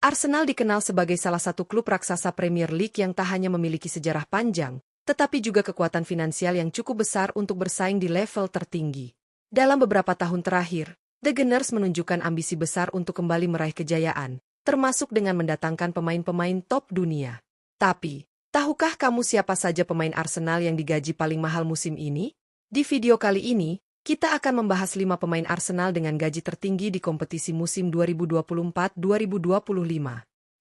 Arsenal dikenal sebagai salah satu klub raksasa Premier League yang tak hanya memiliki sejarah panjang, tetapi juga kekuatan finansial yang cukup besar untuk bersaing di level tertinggi. Dalam beberapa tahun terakhir, The Gunners menunjukkan ambisi besar untuk kembali meraih kejayaan, termasuk dengan mendatangkan pemain-pemain top dunia. Tapi, tahukah kamu siapa saja pemain Arsenal yang digaji paling mahal musim ini? Di video kali ini, kita akan membahas 5 pemain Arsenal dengan gaji tertinggi di kompetisi musim 2024-2025.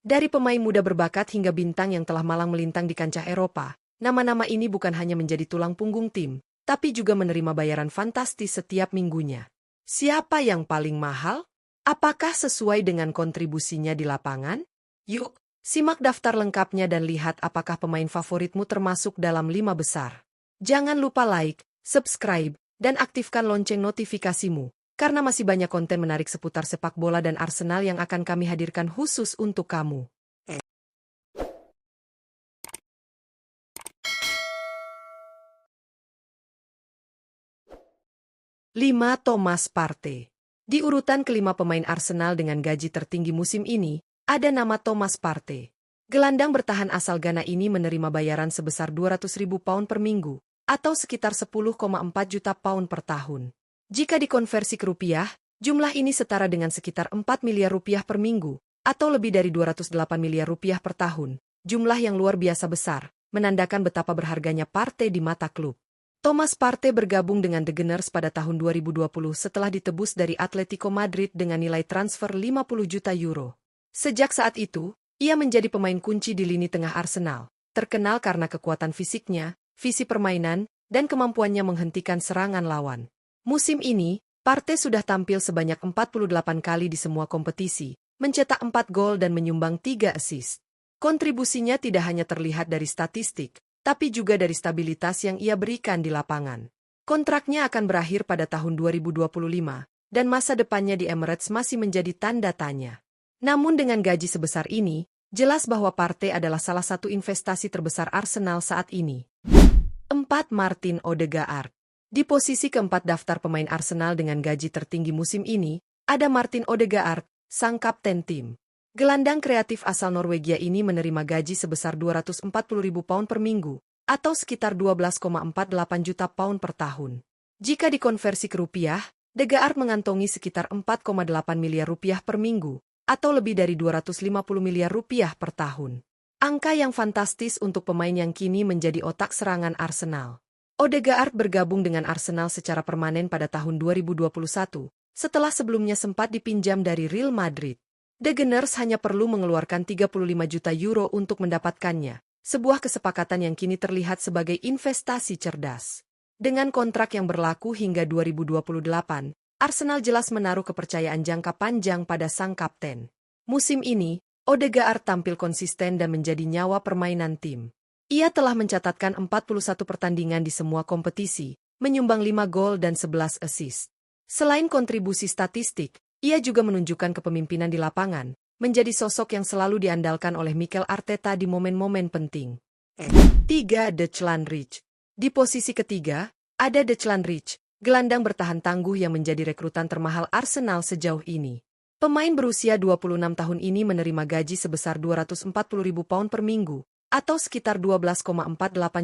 Dari pemain muda berbakat hingga bintang yang telah malang melintang di kancah Eropa, nama-nama ini bukan hanya menjadi tulang punggung tim, tapi juga menerima bayaran fantastis setiap minggunya. Siapa yang paling mahal? Apakah sesuai dengan kontribusinya di lapangan? Yuk, simak daftar lengkapnya dan lihat apakah pemain favoritmu termasuk dalam 5 besar. Jangan lupa like, subscribe, dan aktifkan lonceng notifikasimu, karena masih banyak konten menarik seputar sepak bola dan Arsenal yang akan kami hadirkan khusus untuk kamu. 5. Thomas Partey. Di urutan kelima pemain Arsenal dengan gaji tertinggi musim ini, ada nama Thomas Partey. Gelandang bertahan asal Ghana ini menerima bayaran sebesar 200.000 pound per minggu, atau sekitar 10,4 juta pound per tahun. Jika dikonversi ke rupiah, jumlah ini setara dengan sekitar 4 miliar rupiah per minggu, atau lebih dari 208 miliar rupiah per tahun. Jumlah yang luar biasa besar, menandakan betapa berharganya Partey di mata klub. Thomas Partey bergabung dengan The Gunners pada tahun 2020 setelah ditebus dari Atletico Madrid dengan nilai transfer 50 juta euro. Sejak saat itu, ia menjadi pemain kunci di lini tengah Arsenal, terkenal karena kekuatan fisiknya, visi permainan, dan kemampuannya menghentikan serangan lawan. Musim ini, Partey sudah tampil sebanyak 48 kali di semua kompetisi, mencetak 4 gol dan menyumbang 3 assist. Kontribusinya tidak hanya terlihat dari statistik, tapi juga dari stabilitas yang ia berikan di lapangan. Kontraknya akan berakhir pada tahun 2025, dan masa depannya di Emirates masih menjadi tanda tanya. Namun dengan gaji sebesar ini, jelas bahwa Partey adalah salah satu investasi terbesar Arsenal saat ini. 4. Martin Odegaard. Di posisi keempat daftar pemain Arsenal dengan gaji tertinggi musim ini, ada Martin Odegaard, sang kapten tim. Gelandang kreatif asal Norwegia ini menerima gaji sebesar 240.000 pound per minggu, atau sekitar 12,48 juta pound per tahun. Jika dikonversi ke rupiah, Odegaard mengantongi sekitar 4,8 miliar rupiah per minggu, atau lebih dari 250 miliar rupiah per tahun. Angka yang fantastis untuk pemain yang kini menjadi otak serangan Arsenal. Odegaard bergabung dengan Arsenal secara permanen pada tahun 2021, setelah sebelumnya sempat dipinjam dari Real Madrid. The Gunners hanya perlu mengeluarkan 35 juta euro untuk mendapatkannya, sebuah kesepakatan yang kini terlihat sebagai investasi cerdas. Dengan kontrak yang berlaku hingga 2028, Arsenal jelas menaruh kepercayaan jangka panjang pada sang kapten. Musim ini, Odegaard tampil konsisten dan menjadi nyawa permainan tim. Ia telah mencatatkan 41 pertandingan di semua kompetisi, menyumbang 5 gol dan 11 assist. Selain kontribusi statistik, ia juga menunjukkan kepemimpinan di lapangan, menjadi sosok yang selalu diandalkan oleh Mikel Arteta di momen-momen penting. 3. Declan Rice. Di posisi ketiga, ada Declan Rice, gelandang bertahan tangguh yang menjadi rekrutan termahal Arsenal sejauh ini. Pemain berusia 26 tahun ini menerima gaji sebesar 240.000 pound per minggu, atau sekitar 12,48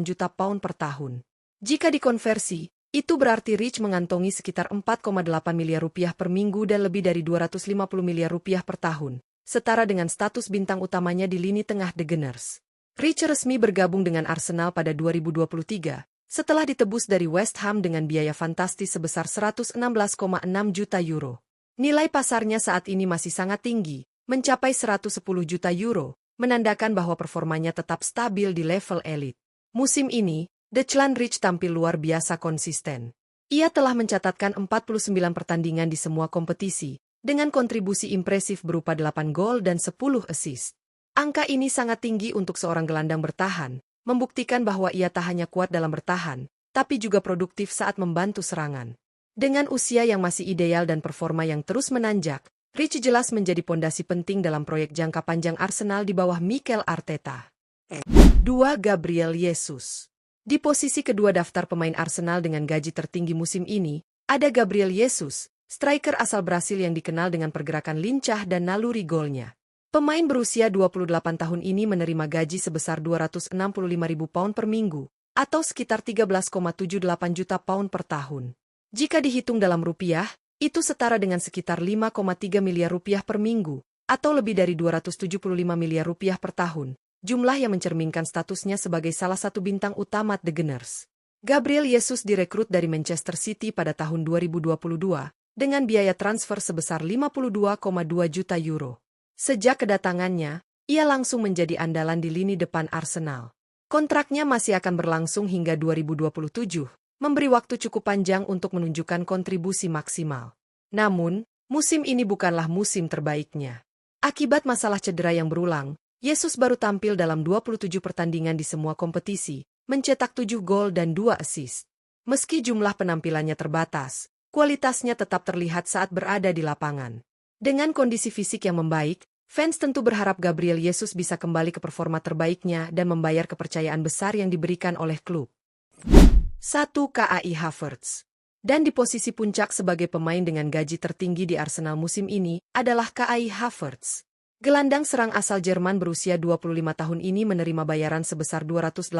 juta pound per tahun. Jika dikonversi, itu berarti Rice mengantongi sekitar 4,8 miliar rupiah per minggu dan lebih dari 250 miliar rupiah per tahun, setara dengan status bintang utamanya di lini tengah The Gunners. Rice resmi bergabung dengan Arsenal pada 2023, setelah ditebus dari West Ham dengan biaya fantastis sebesar 116,6 juta euro. Nilai pasarnya saat ini masih sangat tinggi, mencapai 110 juta euro, menandakan bahwa performanya tetap stabil di level elit. Musim ini, Declan Rice tampil luar biasa konsisten. Ia telah mencatatkan 49 pertandingan di semua kompetisi, dengan kontribusi impresif berupa 8 gol dan 10 assist. Angka ini sangat tinggi untuk seorang gelandang bertahan, membuktikan bahwa ia tak hanya kuat dalam bertahan, tapi juga produktif saat membantu serangan. Dengan usia yang masih ideal dan performa yang terus menanjak, Rice jelas menjadi pondasi penting dalam proyek jangka panjang Arsenal di bawah Mikel Arteta. 2. Gabriel Jesus. Di posisi kedua daftar pemain Arsenal dengan gaji tertinggi musim ini, ada Gabriel Jesus, striker asal Brasil yang dikenal dengan pergerakan lincah dan naluri golnya. Pemain berusia 28 tahun ini menerima gaji sebesar 265.000 pound per minggu, atau sekitar 13,78 juta pound per tahun. Jika dihitung dalam rupiah, itu setara dengan sekitar 5,3 miliar rupiah per minggu, atau lebih dari 275 miliar rupiah per tahun, jumlah yang mencerminkan statusnya sebagai salah satu bintang utama The Gunners. Gabriel Jesus direkrut dari Manchester City pada tahun 2022, dengan biaya transfer sebesar 52,2 juta euro. Sejak kedatangannya, ia langsung menjadi andalan di lini depan Arsenal. Kontraknya masih akan berlangsung hingga 2027, memberi waktu cukup panjang untuk menunjukkan kontribusi maksimal. Namun, musim ini bukanlah musim terbaiknya. Akibat masalah cedera yang berulang, Jesus baru tampil dalam 27 pertandingan di semua kompetisi, mencetak 7 gol dan 2 assist. Meski jumlah penampilannya terbatas, kualitasnya tetap terlihat saat berada di lapangan. Dengan kondisi fisik yang membaik, fans tentu berharap Gabriel Jesus bisa kembali ke performa terbaiknya dan membayar kepercayaan besar yang diberikan oleh klub. 1. Kai Havertz. Dan di posisi puncak sebagai pemain dengan gaji tertinggi di Arsenal musim ini adalah Kai Havertz. Gelandang serang asal Jerman berusia 25 tahun ini menerima bayaran sebesar 280.000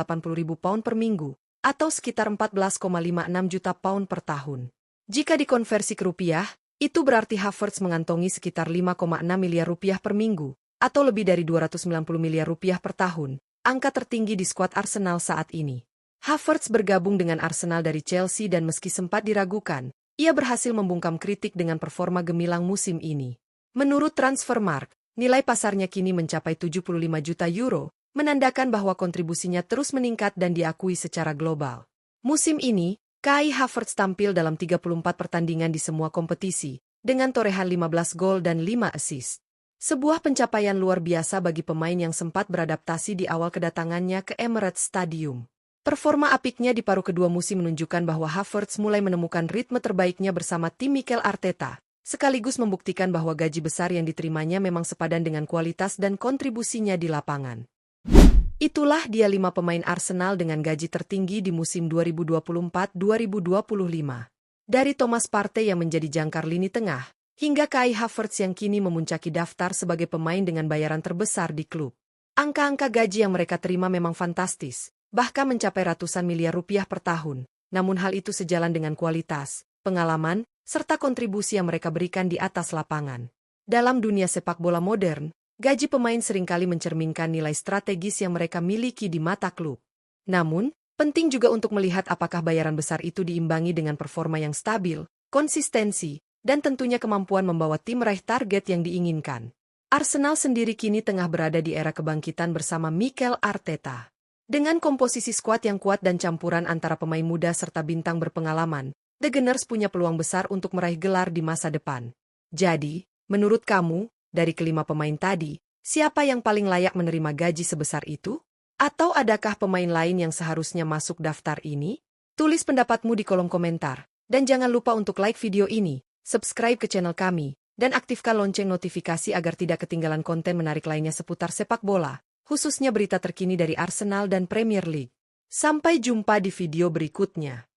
pound per minggu, atau sekitar 14,56 juta pound per tahun. Jika dikonversi ke rupiah, itu berarti Havertz mengantongi sekitar 5,6 miliar rupiah per minggu, atau lebih dari 290 miliar rupiah per tahun, angka tertinggi di skuad Arsenal saat ini. Havertz bergabung dengan Arsenal dari Chelsea dan meski sempat diragukan, ia berhasil membungkam kritik dengan performa gemilang musim ini. Menurut Transfermarkt, nilai pasarnya kini mencapai 75 juta euro, menandakan bahwa kontribusinya terus meningkat dan diakui secara global. Musim ini, Kai Havertz tampil dalam 34 pertandingan di semua kompetisi, dengan torehan 15 gol dan 5 assist. Sebuah pencapaian luar biasa bagi pemain yang sempat beradaptasi di awal kedatangannya ke Emirates Stadium. Performa apiknya di paruh kedua musim menunjukkan bahwa Havertz mulai menemukan ritme terbaiknya bersama tim Mikel Arteta, sekaligus membuktikan bahwa gaji besar yang diterimanya memang sepadan dengan kualitas dan kontribusinya di lapangan. Itulah dia 5 pemain Arsenal dengan gaji tertinggi di musim 2024-2025. Dari Thomas Partey yang menjadi jangkar lini tengah, hingga Kai Havertz yang kini memuncaki daftar sebagai pemain dengan bayaran terbesar di klub. Angka-angka gaji yang mereka terima memang fantastis, bahkan mencapai ratusan miliar rupiah per tahun. Namun hal itu sejalan dengan kualitas, pengalaman, serta kontribusi yang mereka berikan di atas lapangan. Dalam dunia sepak bola modern, gaji pemain seringkali mencerminkan nilai strategis yang mereka miliki di mata klub. Namun, penting juga untuk melihat apakah bayaran besar itu diimbangi dengan performa yang stabil, konsistensi, dan tentunya kemampuan membawa tim meraih target yang diinginkan. Arsenal sendiri kini tengah berada di era kebangkitan bersama Mikel Arteta. Dengan komposisi skuad yang kuat dan campuran antara pemain muda serta bintang berpengalaman, The Gunners punya peluang besar untuk meraih gelar di masa depan. Jadi, menurut kamu, dari kelima pemain tadi, siapa yang paling layak menerima gaji sebesar itu? Atau adakah pemain lain yang seharusnya masuk daftar ini? Tulis pendapatmu di kolom komentar. Dan jangan lupa untuk like video ini, subscribe ke channel kami, dan aktifkan lonceng notifikasi agar tidak ketinggalan konten menarik lainnya seputar sepak bola, khususnya berita terkini dari Arsenal dan Premier League. Sampai jumpa di video berikutnya.